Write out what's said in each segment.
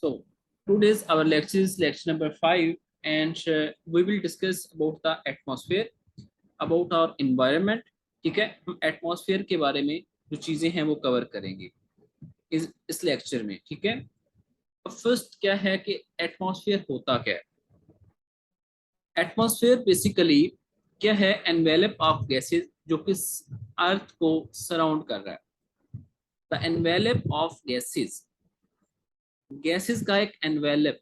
So today's our lecture is lecture number 5, and we will discuss about the atmosphere, about our environment. ठीक है, हम atmosphere के बारे में जो चीजें हैं वो कवर करेंगे इस लेक्चर में. ठीक है, अब फर्स्ट क्या है कि एटमॉस्फेयर होता क्या है. एटमॉस्फेयर बेसिकली क्या है, एनवेलप ऑफ गैसेस जो कि अर्थ को सराउंड कर रहा है. The envelope of gases, gases का एक envelope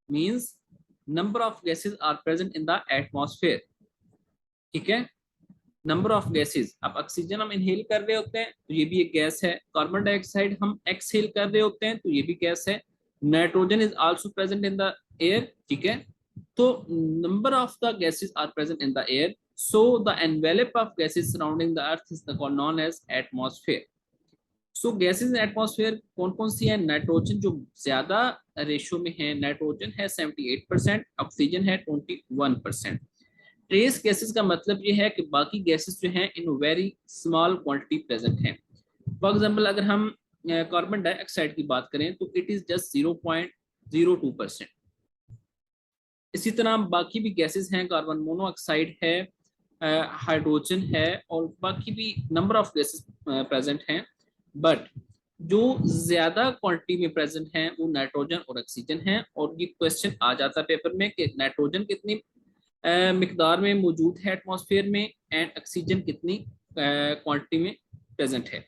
means number of gases are present in the atmosphere. ठीक है, नंबर ऑफ गैसेस. अब ऑक्सीजन हम इनहेल कर रहे होते हैं तो ये भी एक गैस है. कार्बन डाइऑक्साइड हम एक्सहेल कर रहे होते हैं तो ये भी गैस है. Nitrogen is also present in the air. ठीक है, तो number of the gases are present in the air, so the envelope of gases surrounding the earth is known as atmosphere. So gases in atmosphere कौन कौन सी है. Nitrogen जो ज्यादा ratio में है, नाइट्रोजन है 78%, ऑक्सीजन है 21%. ट्रेस गैसेस का मतलब ये है कि बाकी गैसेस जो हैं in very small quantity present हैं. फॉर एग्जांपल अगर हम कार्बन डाइऑक्साइड की बात करें तो इट इज जस्ट 0.02%. इसी तरह बाकी भी गैसेस हैं, कार्बन मोनोऑक्साइड है, हाइड्रोजन है और बाकी भी नंबर ऑफ गैसेस प्रेजेंट हैं. बट जो ज्यादा क्वांटिटी में प्रेजेंट हैं वो नाइट्रोजन और ऑक्सीजन हैं. और ये क्वेश्चन आ जाता है पेपर में कि नाइट्रोजन कितनी मिकदार में मौजूद है एटमॉस्फेयर में एंड ऑक्सीजन कितनी क्वांटिटी में प्रेजेंट है.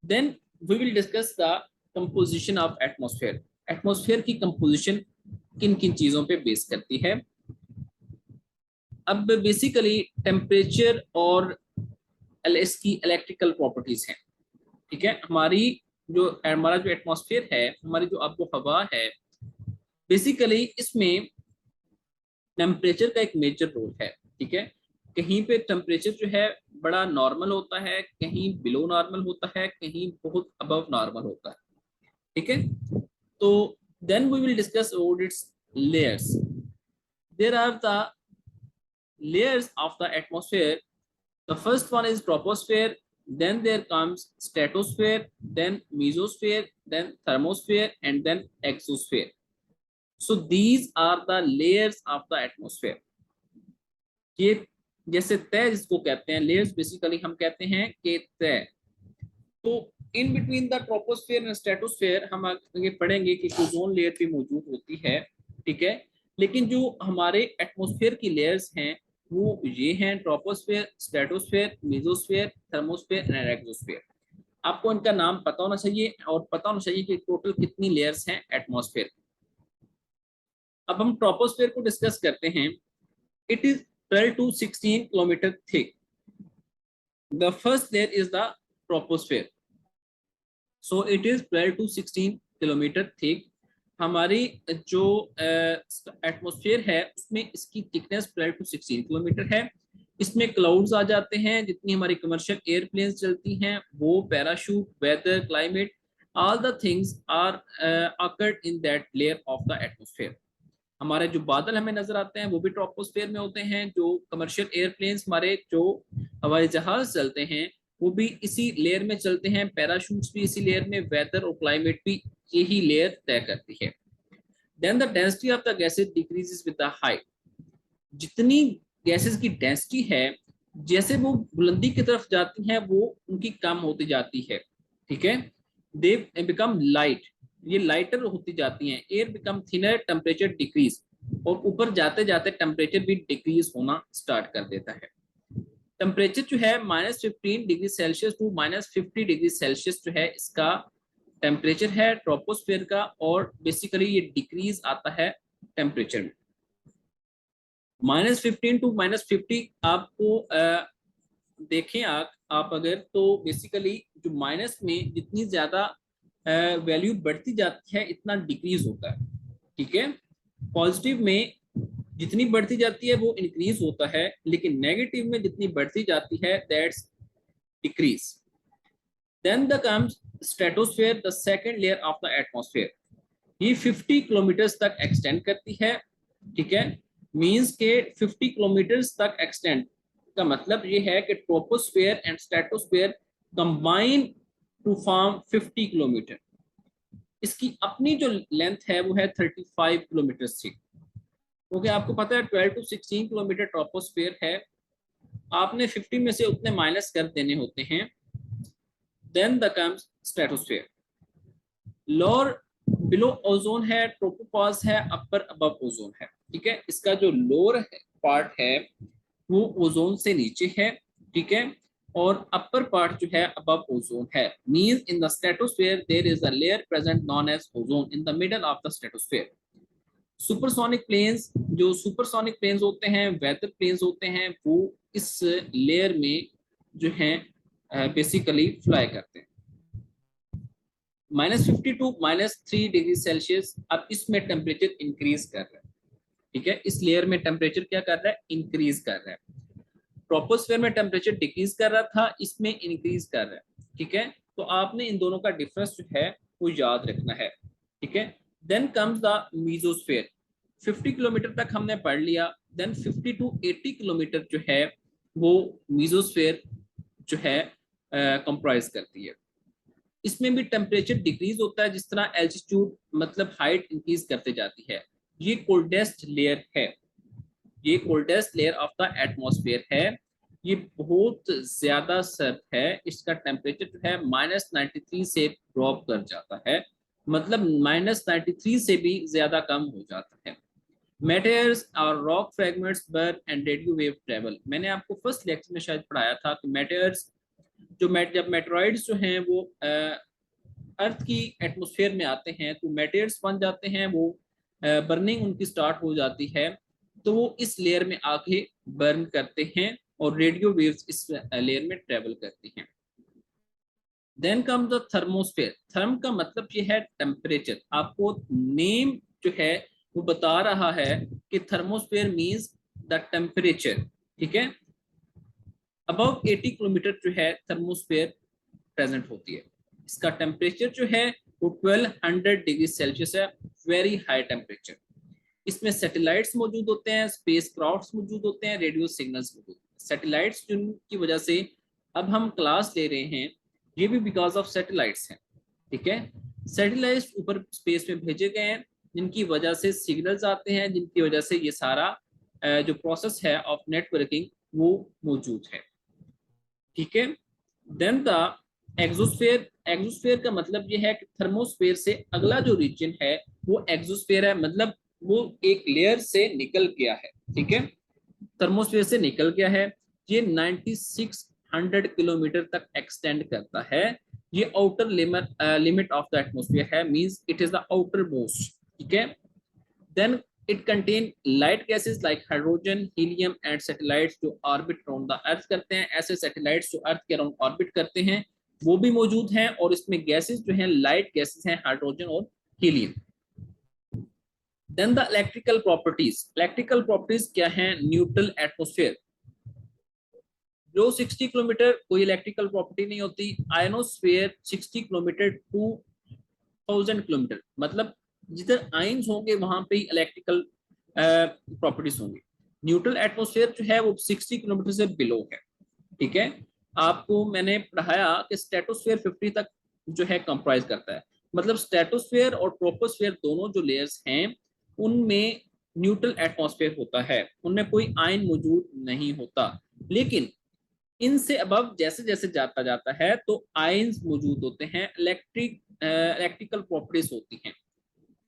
Then we will discuss the composition of atmosphere. Atmosphere की कंपोजिशन किन किन चीजों पे बेस करती है. अब बेसिकली टेम्परेचर और इसकी इलेक्ट्रिकल प्रॉपर्टीज हैं. ठीक है, हमारा जो एटमॉस्फेयर है, हमारी जो आबो हवा है, बेसिकली इसमें टेम्परेचर का एक मेजर रोल है. ठीक है, कहीं पे टेम्परेचर जो है बड़ा नॉर्मल होता है, कहीं बिलो नॉर्मल होता है, कहीं बहुत अबव नॉर्मल होता है. ठीक है, तो then we will discuss about its layers. There are the layers of the atmosphere. The first one is troposphere, then there comes stratosphere, then mesosphere, then thermosphere, and then exosphere. So these are the layers of the atmosphere. ये जैसे तय जिसको कहते हैं, layers basically हम कहते हैं कि तय. तो in between the troposphere and stratosphere हम आगे पढ़ेंगे कि ओजोन लेयर भी मौजूद होती है. ठीक है, लेकिन जो हमारे एटमॉस्फेयर की लेयर्स हैं वो ये हैं troposphere, stratosphere, mesosphere, thermosphere and exosphere. आपको इनका नाम पता होना चाहिए और पता होना चाहिए कि टोटल कितनी लेयर्स हैं एटमॉस्फेयर. अब हम ट्रोपोस्फेयर को डिस्कस करते हैं. It is 12 to 16 kilometre thick. The first layer is the troposphere. So it is 12 to 16 kilometre thick. हमारी जो एटमॉस्फेयर है उसमें इसकी थिकनेस 12 to 16 किलोमीटर है. इसमें क्लाउड्स आ जाते हैं. जितनी हमारी कमर्शियल एयरप्लेन्स चलती हैं वो, parachute, weather, climate, all the things are occurred in that layer of the atmosphere. हमारे जो बादल हमें नजर आते हैं वो भी ट्रोपोस्फेयर में होते हैं. जो कमर्शियल एयरप्लेन्स, हमारे जो हवाई जहाज चलते हैं वो भी इसी लेयर में चलते हैं. पैराशूट्स भी इसी लेयर में, वेदर और क्लाइमेट भी यही लेयर तय करती है. Then the density of the gases decreases with the height. जितनी गैसेस की डेंसिटी है, जैसे वो बुलंदी की तरफ जाती हैं वो उनकी कम होती जाती है. ठीक है, दे बिकम लाइट, ये लाइटर होती जाती हैं. Air become thinner, temperature decrease, और ऊपर जाते जाते टेम्परेचर भी डिक्रीज होना स्टार्ट कर देता है. टेम्परेचर जो है -15 degree Celsius to -50 degree Celsius जो है इसका टेम्परेचर है ट्रोपोस्फेयर का. और बेसिकली ये डिक्रीज आता है टेम्परेचर में. -15 to -50 आपको देखें आप अगर, तो बेसिकली जो माइनस में जितनी ज्यादा वैल्यू बढ़ती जाती है इतना डिक्रीज होता है. ठीक है, पॉजिटिव में जितनी बढ़ती जाती है वो इंक्रीज होता है, लेकिन नेगेटिव में जितनी बढ़ती जाती है that's decrease. Then the comes stratosphere, the second layer of the atmosphere. ये 50 किलोमीटर तक एक्सटेंड करती है. ठीक है, मींस के 50 किलोमीटर तक एक्सटेंड का मतलब ये है कि troposphere and stratosphere combine to form 50 kilometre. इसकी अपनी जो लेंथ है वो है 35 किलोमीटर थी, क्योंकि आपको पता है 12 टू 16 किलोमीटर ट्रोपोस्फेयर है, आपने 50 में से उतने माइनस कर देने होते हैं। Then the comes stratosphere, lower below ozone है, ट्रोपोपॉज है, अपर अबव ओजोन है। ठीक है, इसका जो लोअर पार्ट है वो ओजोन से नीचे है। ठीक है, और अपर पार्ट जो है अबव ओजोन है। Means in the stratosphere there is a layer present known as ozone in the middle of the stratosphere. Supersonic planes, जो सुपरसोनिक प्लेन्स होते हैं, वेदर प्लेन्स होते हैं, वो इस लेयर में जो है बेसिकली फ्लाई करते हैं। -50 टू -3 डिग्री सेल्सियस, अब इसमें टेम्परेचर इंक्रीज कर रहा है। ठीक है, इस लेयर में टेम्परेचर क्या कर रहा है, इंक्रीज कर रहा है। ट्रोपोस्फेयर में टेम्परेचर डिक्रीज कर रहा था, इसमें इंक्रीज कर रहा है। ठीक है, तो आपने इन दोनों का डिफरेंस जो है वो याद रखना है। ठीक है, then comes the mesosphere, 50 kilometre तक हमने पढ़ लिया। देन 50 टू 80 किलोमीटर जो है वो मीजोस्फेयर जो है कंप्राइज करती है। इसमें भी टेम्परेचर डिक्रीज होता है जिस तरह एल्टीट्यूड मतलब हाइट इंक्रीज करते जाती है। ये कोल्डेस्ट लेयर है, ये coldest layer of the atmosphere है। ये बहुत ज्यादा सर्द है, इसका टेम्परेचर जो है -93 से ड्रॉप कर जाता है, मतलब -93 से भी ज्यादा कम हो जाता है। मेटेयर्स और rock fragments burn and radio wave travel, मैंने आपको फर्स्ट लेक्चर में शायद पढ़ाया था कि मेटेयर्स जो जब मेटेरॉइड्स जो हैं वो अर्थ की एटमॉस्फेयर में आते हैं तो मेटेयर्स बन जाते हैं, वो बर्निंग उनकी स्टार्ट हो जाती है, तो वो इस लेयर में आके बर्न करते हैं और रेडियो वेव्स इस लेयर में ट्रेवल करती हैं। Then come the thermosphere, therm का मतलब ये है टेम्परेचर, आपको नेम जो है वो बता रहा है कि थर्मोस्फेयर मींस द टेम्परेचर। ठीक है, अबव 80 किलोमीटर जो है थर्मोस्फेयर प्रेजेंट होती है। इसका टेम्परेचर जो है वो 1200 डिग्री सेल्सियस है, वेरी हाई टेम्परेचर। इसमें सैटेलाइट्स मौजूद होते हैं, स्पेस क्राफ्ट्स मौजूद होते हैं, रेडियो सिग्नल्स मौजूद होते हैं। सैटेलाइट्स जिनकी वजह से अब हम क्लास ले रहे हैं, ये भी बिकॉज ऑफ सैटेलाइट्स हैं। ठीक है, सैटेलाइट्स ऊपर स्पेस में भेजे गए हैं जिनकी वजह से सिग्नल्स आते हैं, जिनकी वजह से ये सारा जो प्रोसेस है ऑफ नेटवर्किंग वो मौजूद है। ठीक है, देन द एक्सोस्फेयर, एक्सोस्फेयर का मतलब ये है कि थर्मोस्फेयर से अगला जो रीजन है वो एक्सोस्फेयर है, मतलब वो एक लेयर से निकल गया है। ठीक है, थर्मोस्फेयर से निकल गया है, ये 9600 किलोमीटर तक एक्सटेंड करता है। ये outer limit of the atmosphere है, means it is the outermost. ठीक है, then it contain light gases like hydrogen, helium and satellites जो ऑर्बिट अराउंड द अर्थ करते हैं। ऐसे सैटेलाइट्स जो अर्थ के अराउंड ऑर्बिट करते हैं वो भी मौजूद हैं, और इसमें गैसेस जो हैं लाइट गैसेस हैं, हाइड्रोजन और helium. Then the electrical properties, electrical properties क्या हैं, न्यूट्रल एटमोस्फेयर, जो 60 किलोमीटर कोई इलेक्ट्रिकल प्रॉपर्टी नहीं होती। आयनोस्फेयर 60 किलोमीटर टू 1000 किलोमीटर, मतलब जिधर आयंस होंगे वहां पे ही इलेक्ट्रिकल प्रॉपर्टीज होंगी। न्यूट्रल एटमोस्फेयर जो है वो 60 किलोमीटर से बिलो है। ठीक है, आपको मैंने पढ़ाया कि स्ट्रेटोस्फेयर 50 तक जो है कंप्राइज करता है, मतलब स्ट्रेटोस्फेयर और ट्रोपोस्फेयर दोनों जो लेयर्स हैं उनमें न्यूट्रल एटमॉस्फेयर होता है, उनमें कोई आयन मौजूद नहीं होता। लेकिन इनसे अबव जैसे जैसे जाता जाता है तो आयंस मौजूद होते हैं, इलेक्ट्रिकल प्रॉपर्टीज होती हैं।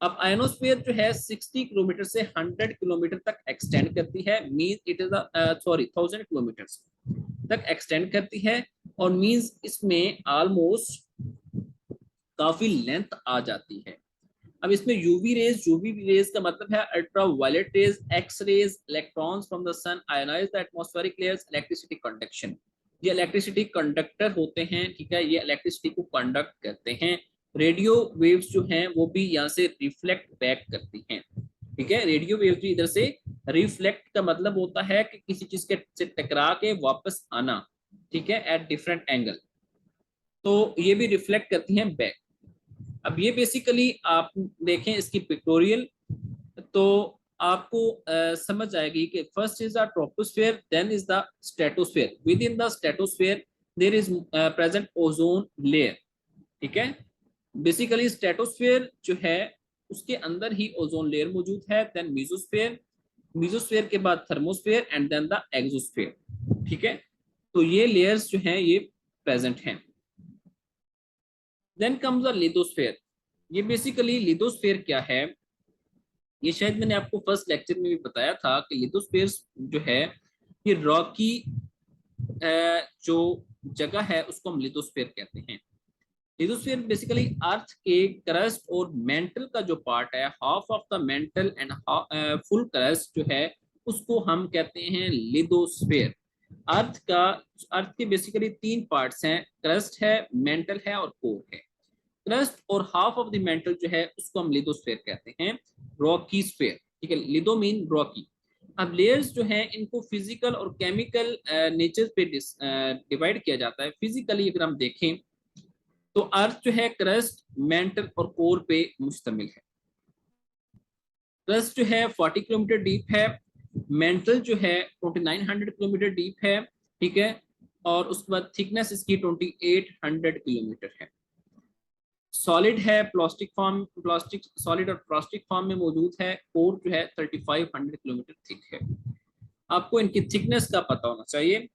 अब आयनोस्फेयर जो है 60 किलोमीटर से 100 किलोमीटर तक एक्सटेंड करती है, मीन इट इज 1000 किलोमीटर तक एक्सटेंड करती है, और मींस इसमें ऑलमोस्ट काफी लेंथ आ जाती है। अब इसमें यूवी रेज का मतलब है ultra violet rays, X rays, electrons from the sun ionise the atmospheric layers, electricity conduction, ये इलेक्ट्रिसिटी कंडक्टर होते हैं। ठीक है, ये इलेक्ट्रिसिटी को कंडक्ट करते हैं। रेडियो वेव्स जो हैं वो भी यहाँ से रिफ्लेक्ट बैक करती हैं। ठीक है, रेडियो वेव्स भी इधर से रिफ्लेक्ट का मतलब होता है कि किसी चीज के से टकरा के वापस आना। ठीक है, एट डिफरेंट एंगल, तो ये भी रिफ्लेक्ट करती हैं बैक। अब ये बेसिकली आप देखें इसकी पिक्टोरियल तो आपको समझ आएगी कि first is the troposphere, then is the stratosphere, within the stratosphere there is present ozone layer. ठीक है, बेसिकली स्ट्रेटोस्फेयर जो है उसके अंदर ही ओजोन लेयर मौजूद है, देन मीजोस्फेयर, मीजोस्फेयर के बाद thermosphere and then the exosphere. ठीक है, तो ये लेयर्स जो हैं ये प्रेजेंट हैं। Then comes the lithosphere. ये बेसिकली लिथोस्फेयर क्या है, ये शायद मैंने आपको फर्स्ट लेक्चर में भी बताया था कि लिथोस्फेयर जो है ये रॉकी जो जगह है उसको हम लिथोस्फेयर कहते हैं। लिथोस्फेयर बेसिकली अर्थ के क्रस्ट और मेंटल का जो पार्ट है, half of the mental and full crust जो है उसको हम कहते हैं लिथोस्फेयर। अर्थ का, अर्थ के बेसिकली तीन पार्ट्स हैं, क्रस्ट है, मेंटल है और कोर है। क्रस्ट और हाफ ऑफ द मेंटल जो है उसको हम लिथोस्फेयर कहते हैं, रॉकी स्फेयर। ठीक है, लिथो मीन रॉकी। अब लेयर्स जो हैं इनको फिजिकल और केमिकल नेचर पे डिवाइड किया जाता है। फिजिकली अगर हम देखें तो अर्थ जो है क्रस्ट, मेंटल और कोर पे मुश्तमिल है। क्रस्ट जो है 40 किलोमीटर डीप है, मेंटल जो है 2900 किलोमीटर डीप है। ठीक है, और उसके बाद थिकनेस इसकी 2800 किलोमीटर है। सॉलिड है, प्लास्टिक फॉर्म, प्लास्टिक सॉलिड और प्लास्टिक फॉर्म में मौजूद है। कोर जो है 3500 किलोमीटर थिक है। आपको इनकी थिकनेस का पता होना चाहिए।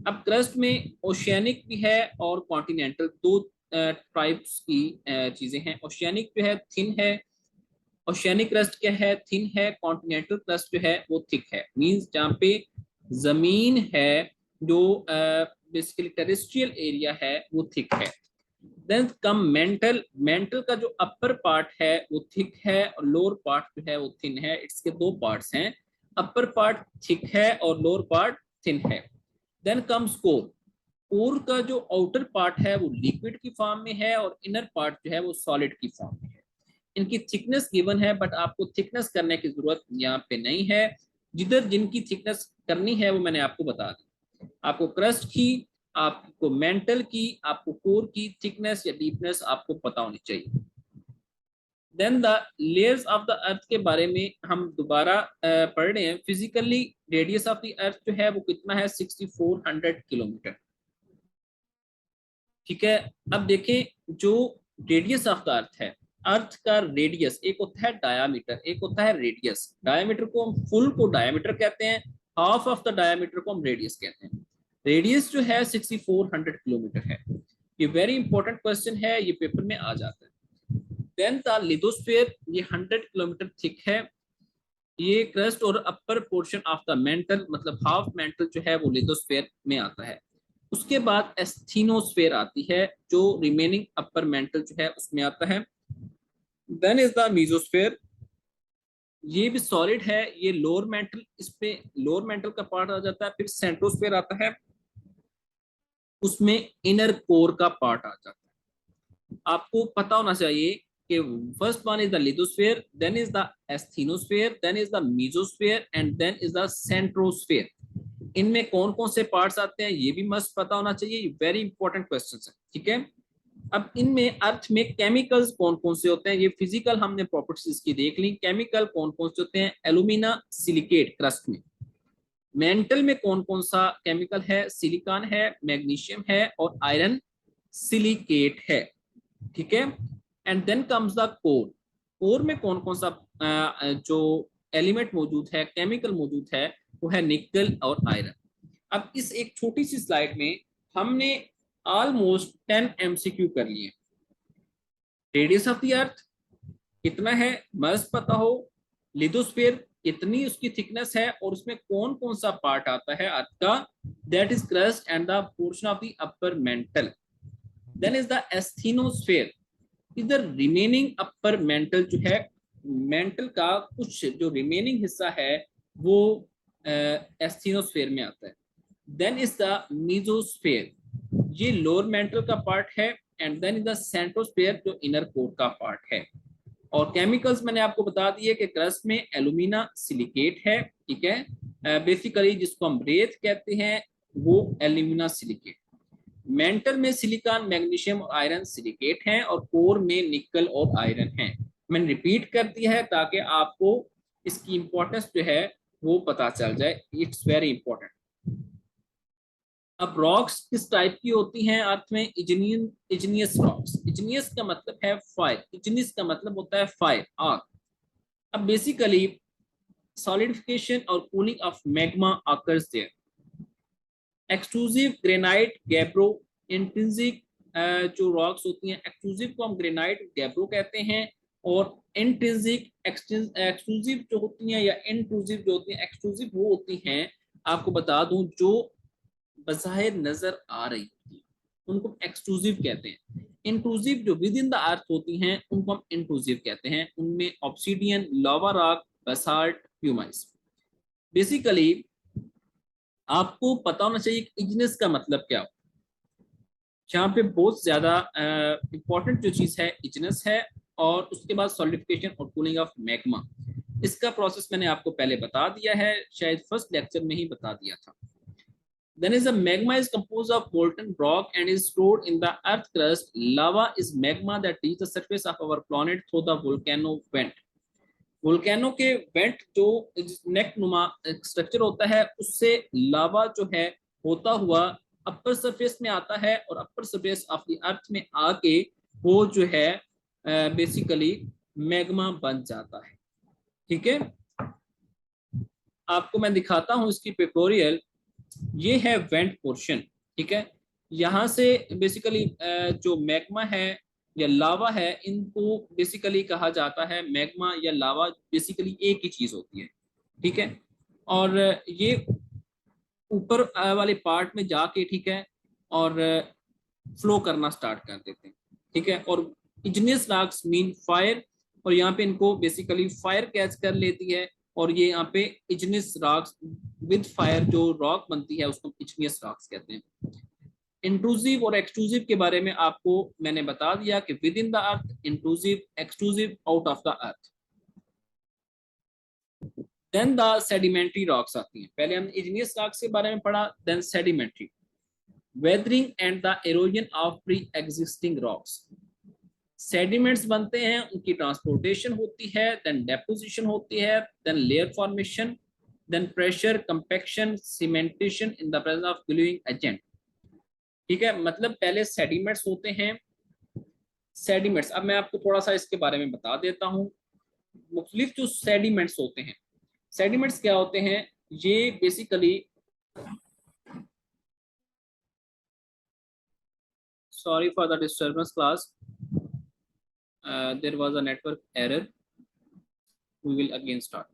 अब क्रस्ट में ओशियनिक भी है और कॉन्टिनेंटल, दो टाइप्स की चीजें हैं। ओशियनिक जो है थिन है, ओशियनिक क्रस्ट क्या है, थिन है। कॉन्टिनेंटल क्रस्ट जो है वो थिक है, मींस जहाँ पे जमीन है जो बेसिकली टेरेस्ट्रियल एरिया है वो थिक है। Then come mental. मेंटल का जो अपर पार्ट है वो थिक है और लोअर पार्ट जो है वो थिन है। इसके दो पार्ट्स हैं, अपर पार्ट थिक है और लोअर पार्ट थिन है। Then comes core. कोर का जो आउटर पार्ट है वो लिक्विड की फॉर्म में है और इनर पार्ट जो है वो सॉलिड की फॉर्म में है। इनकी थिकनेस गिवन है बट आपको थिकनेस करने की जरूरत यहाँ पे नहीं है। जिधर जिनकी थिकनेस करनी है वो मैंने आपको बता दी। आपको क्रस्ट की, आपको मेंटल की, आपको कोर की थिकनेस या डीपनेस आपको पता होनी चाहिए। Then the layers of the earth के बारे में हम दोबारा पढ़ रहे हैं। Physically radius of the earth जो है वो कितना है, 6400 किलोमीटर। ठीक है, अब देखें जो रेडियस ऑफ द अर्थ है, अर्थ का रेडियस एक होता है डायामीटर, एक होता है रेडियस। डायामीटर को हम फुल को डायामीटर कहते हैं, हाफ ऑफ द डायामीटर को हम रेडियस कहते हैं। रेडियस जो है 6400 किलोमीटर है। ये वेरी इंपॉर्टेंट क्वेश्चन है, ये पेपर में आ जाता है। देन द लिथोस्फेयर, ये 100 किलोमीटर थिक है। ये क्रस्ट और upper portion of the mental, मतलब हाफ मेंटल जो है वो लिथोस्फेयर में आता है। उसके बाद एस्थीनोस्फेयर आती है जो रिमेनिंग अपर मेंटल जो है उसमें आता है। देन इज द मीजोस्फेयर, ये भी सॉलिड है, ये लोअर मेंटल, इस पे लोअर मेंटल का पार्ट आ जाता है। फिर सेंट्रोस्फेयर आता है, उसमें इनर कोर का पार्ट आ जाता है। आपको पता होना चाहिए कि first one is the lithosphere, then is the asthenosphere, then is the mesosphere and then is the centrosphere. इनमें कौन कौन से पार्ट्स आते हैं ये भी मस्त पता होना चाहिए, वेरी इंपॉर्टेंट क्वेश्चन है। ठीक है, अब इनमें अर्थ में केमिकल्स कौन कौन से होते हैं, ये फिजिकल हमने प्रॉपर्टीज इसकी देख ली। केमिकल कौन कौन से होते हैं, एल्यूमिना सिलिकेट क्रस्ट में। मेंटल में कौन कौन सा केमिकल है, सिलिकॉन है, मैग्नीशियम है और आयरन सिलिकेट है। ठीक है, and then comes the core. Core में कौन कौन सा जो एलिमेंट मौजूद है, केमिकल मौजूद है, वो है निकल और आयरन। अब इस एक छोटी सी स्लाइड में हमने ऑलमोस्ट 10 एमसीक्यू कर लिए। रेडियस ऑफ द अर्थ कितना है मस्त पता हो, लिथोस्फेयर कितनी उसकी थिकनेस है और उसमें कौन कौन सा पार्ट आता है अर्थ का, that is crust and the portion of the upper mantle. Then is the asthenosphere, इधर रिमेनिंग अपर मेंटल जो है, मेंटल का कुछ जो रिमेनिंग हिस्सा है वो एस्थीनोस्फेयर में आता है। देन इज द मीजोस्फेयर, ये लोअर मेंटल का पार्ट है एंड देन इज द सेंट्रोस्फेयर जो इनर कोर का पार्ट है। और केमिकल्स मैंने आपको बता दिए कि क्रस्ट में एल्यूमिना सिलिकेट है। ठीक है, बेसिकली जिसको हम रेत कहते हैं वो एल्यूमिना सिलिकेट। मेंटल में सिलिकॉन, मैग्नीशियम और आयरन सिलिकेट हैं और कोर में निकल और आयरन हैं। मैंने रिपीट कर दिया है ताकि आपको इसकी इंपॉर्टेंस जो है वो पता चल जाए, इट्स वेरी इंपॉर्टेंट। अब रॉक्स किस टाइप की होती हैं अर्थ में? Igneous rocks. इग्नियस का मतलब है फायर, इग्नियस का मतलब होता है फायर, आग। अब बेसिकली solidification और cooling of magma occurs there. Exclusive granite gabbro, intrinsic जो रॉक्स होती हैं, एक्सक्लूसिव को हम ग्रेनाइट गैब्रो कहते हैं, और इंट्रिंसिक एक्सक्लूसिव जो होती हैं या इंट्रूसिव जो होती हैं, एक्सक्लूसिव वो होती हैं, आपको बता दूं, जो बज़ाहिर नजर आ रही होती है, उनको एक्सक्लूसिव कहते हैं। इंट्रूसिव जो विद इन द अर्थ होती हैं उनको हम इंट्रूसिव कहते हैं। उनमें ऑब्सीडियन, लावा रॉक, बसाल्ट, प्यूमाइस। बेसिकली आपको पता होना चाहिए कि इग्नियस का मतलब क्या हो। यहाँ पे बहुत ज्यादा इंपॉर्टेंट जो चीज है इग्नियस है, और उसके बाद सॉलिडिफिकेशन और कूलिंग ऑफ मैग्मा। इसका प्रोसेस मैंने आपको पहले बता दिया है, शायद फर्स्ट लेक्चर में ही बता दिया था। Then is a magma is composed of molten rock and is stored in the earth crust. Lava is magma that reaches the surface of our planet through the volcano vent. Volcano के went जो नेक नुमा structure होता है, उससे लावा जो है होता हुआ अपर सरफेस में आता है, और अपर सरफेस ऑफ द अर्थ में आके वो जो है बेसिकली मैग्मा बन जाता है। ठीक है, आपको मैं दिखाता हूं इसकी पिक्टोरियल। ये है वेंट पोर्शन। ठीक है, यहाँ से बेसिकली जो मैग्मा है या लावा है, इनको बेसिकली कहा जाता है मैग्मा या लावा, बेसिकली एक ही चीज होती है। ठीक है, और ये ऊपर वाले पार्ट में जाके, ठीक है, और फ्लो करना स्टार्ट कर देते हैं। ठीक है, और इग्नियस रॉक्स मीन फायर, और यहाँ पे इनको बेसिकली फायर कैच कर लेती है, और ये यहाँ पे इग्नियस रॉक्स विद फायर जो रॉक बनती है उसको इग्नियस रॉक्स कहते हैं। इंट्रूसिव और एक्सक्लूसिव के बारे में आपको मैंने बता दिया कि within the earth intrusive, exclusive out of the earth. Then the sedimentary rocks आती हैं। पहले हमने इग्नियस रॉक्स के बारे में पढ़ा, then sedimentary, weathering and the erosion of pre existing rocks. Sediments बनते हैं, उनकी ट्रांसपोर्टेशन होती है, देन डेपोजिशन होती है, then layer formation, then pressure, compaction, cementation in the presence of gluing agent. ठीक है, मतलब पहले सेडिमेंट्स होते हैं। सेडिमेंट्स, अब मैं आपको थोड़ा सा इसके बारे में बता देता हूँ। मुख्तलिफ जो सेडिमेंट्स होते हैं, सेडिमेंट्स क्या होते हैं? ये basically, sorry for the disturbance class, there was a network error, we will again start.